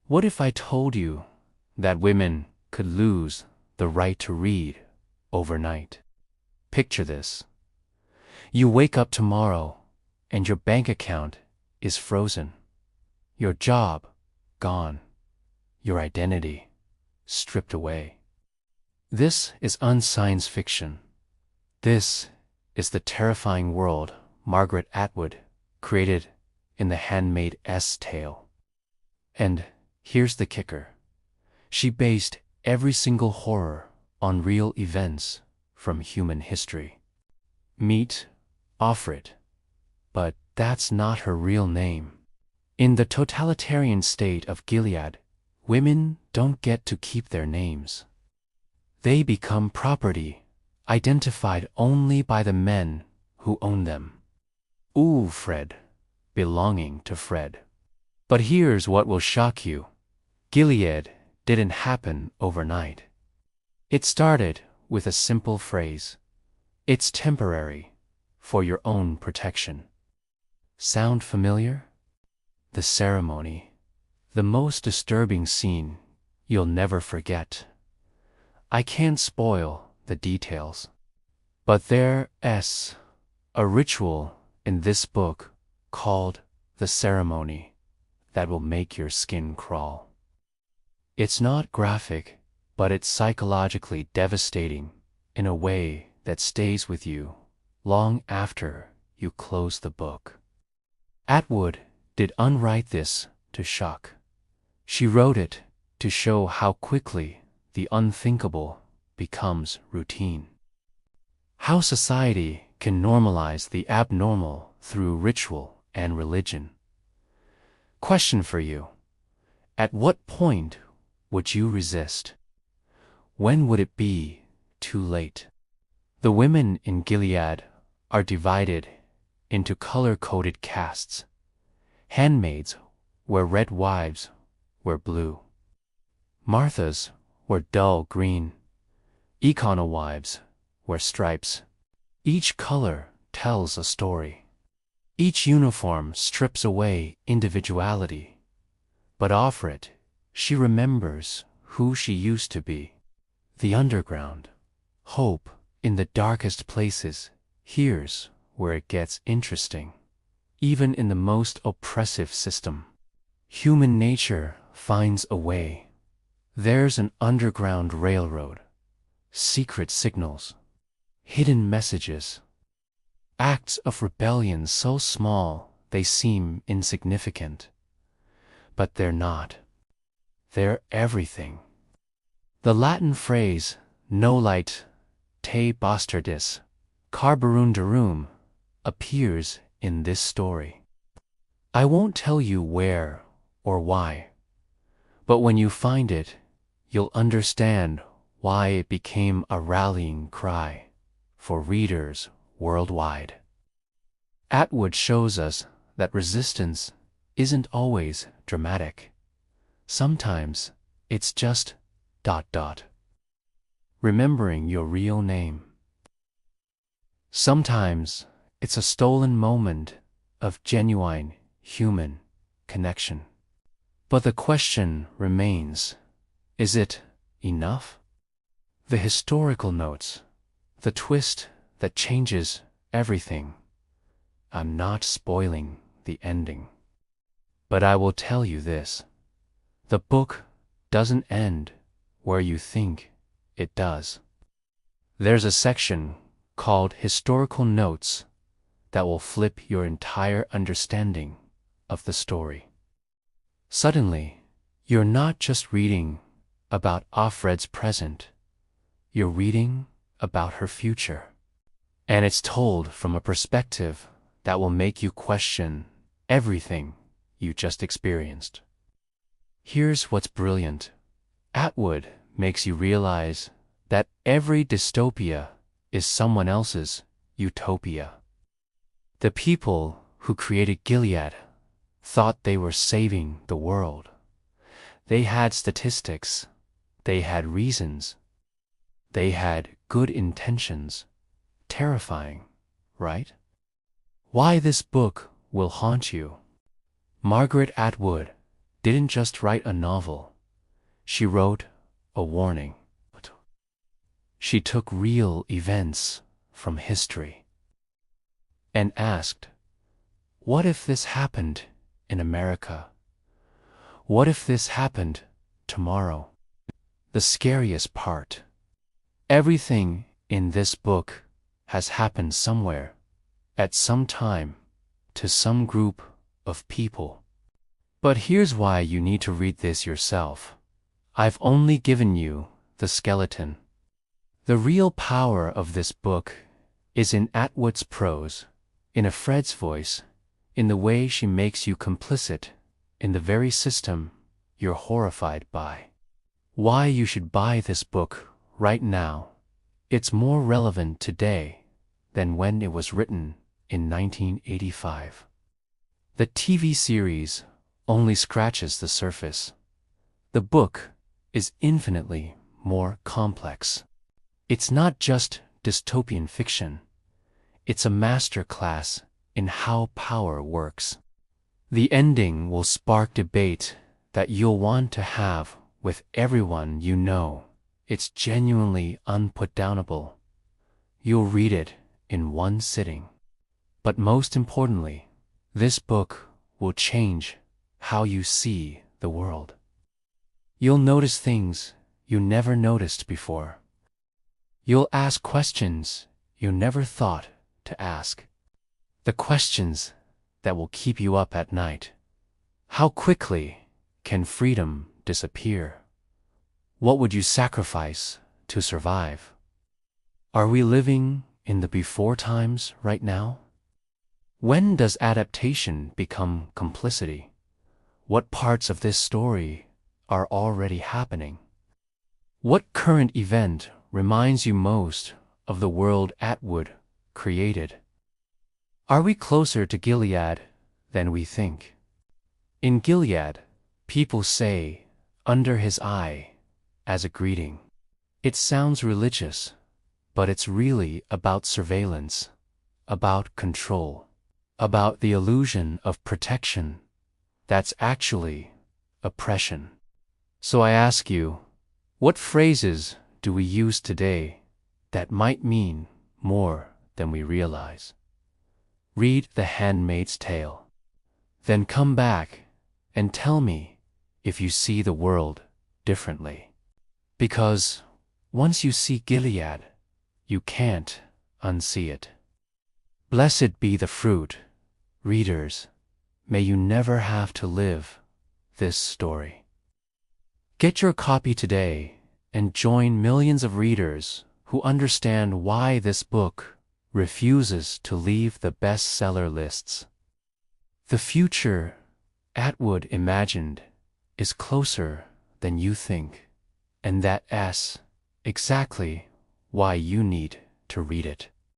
What if I told you that women could lose the right to read overnight? Picture this. You wake up tomorrow and your bank account is frozen. Your job gone. Your identity stripped away. This is unscience fiction. This is the terrifying world Margaret Atwood created in the Handmaid's Tale. And here's the kicker. She based every single horror on real events from human history. Meet Offred, but that's not her real name. In the totalitarian state of Gilead, women don't get to keep their names. They become property, identified only by the men who own them. Ooh, Fred, belonging to Fred. But here's what will shock you. Gilead didn't happen overnight. It started with a simple phrase. It's temporary, for your own protection. Sound familiar? The ceremony, the most disturbing scene you'll never forget. I can't spoil the details, but there's a ritual in this book called the ceremony that will make your skin crawl. It's not graphic, but it's psychologically devastating in a way that stays with you long after you close the book. Atwood did unwrite this to shock. She wrote it to show how quickly the unthinkable becomes routine. How society can normalize the abnormal through ritual and religion. Question for you. At what point would you resist? When would it be too late? The women in Gilead are divided into color-coded castes. Handmaids were red, wives were blue. Marthas were dull green. Econo wives were stripes. Each color tells a story. Each uniform strips away individuality. But Offred, she remembers who she used to be. The underground. Hope in the darkest places. Here's where it gets interesting. Even in the most oppressive system, human nature finds a way. There's an underground railroad, secret signals, hidden messages, acts of rebellion so small they seem insignificant. But they're not. They're everything. The Latin phrase, nolite te bastardis, carborundarum, appears in this story. I won't tell you where or why, but when you find it, you'll understand why it became a rallying cry for readers worldwide. Atwood shows us that resistance isn't always dramatic. Sometimes it's just ... remembering your real name. Sometimes it's a stolen moment of genuine human connection. But the question remains, is it enough? The historical notes, the twist that changes everything. I'm not spoiling the ending. But I will tell you this. The book doesn't end where you think it does. There's a section called Historical Notes that will flip your entire understanding of the story. Suddenly, you're not just reading about Offred's present, you're reading about her future. And it's told from a perspective that will make you question everything you just experienced. Here's what's brilliant. Atwood makes you realize that every dystopia is someone else's utopia. The people who created Gilead thought they were saving the world. They had statistics, they had reasons, they had good intentions. Terrifying, right? Why this book will haunt you. Margaret Atwood didn't just write a novel. She wrote a warning. She took real events from history and asked, what if this happened in America? What if this happened tomorrow? The scariest part. Everything in this book has happened somewhere, at some time, to some group of people. But here's why you need to read this yourself. I've only given you the skeleton. The real power of this book is in Atwood's prose, in Fred's voice, in the way she makes you complicit in the very system you're horrified by. Why you should buy this book right now. It's more relevant today than when it was written in 1985. The TV series only scratches the surface. The book is infinitely more complex. It's not just dystopian fiction. It's a masterclass in how power works. The ending will spark debate that you'll want to have with everyone you know. It's genuinely unputdownable. You'll read it in one sitting. But most importantly, this book will change how you see the world. You'll notice things you never noticed before. You'll ask questions you never thought to ask. The questions that will keep you up at night. How quickly can freedom disappear? What would you sacrifice to survive? Are we living in the before times right now? When does adaptation become complicity? What parts of this story are already happening? What current event reminds you most of the world Atwood created? Are we closer to Gilead than we think? In Gilead, people say, under his eye, as a greeting. It sounds religious, but it's really about surveillance, about control, about the illusion of protection that's actually oppression. So I ask you, what phrases do we use today that might mean more than we realize? Read The Handmaid's Tale. Then come back and tell me if you see the world differently. Because once you see Gilead, you can't unsee it. Blessed be the fruit, readers. May you never have to live this story. Get your copy today and join millions of readers who understand why this book refuses to leave the bestseller lists. The future Atwood imagined is closer than you think, and that's exactly why you need to read it.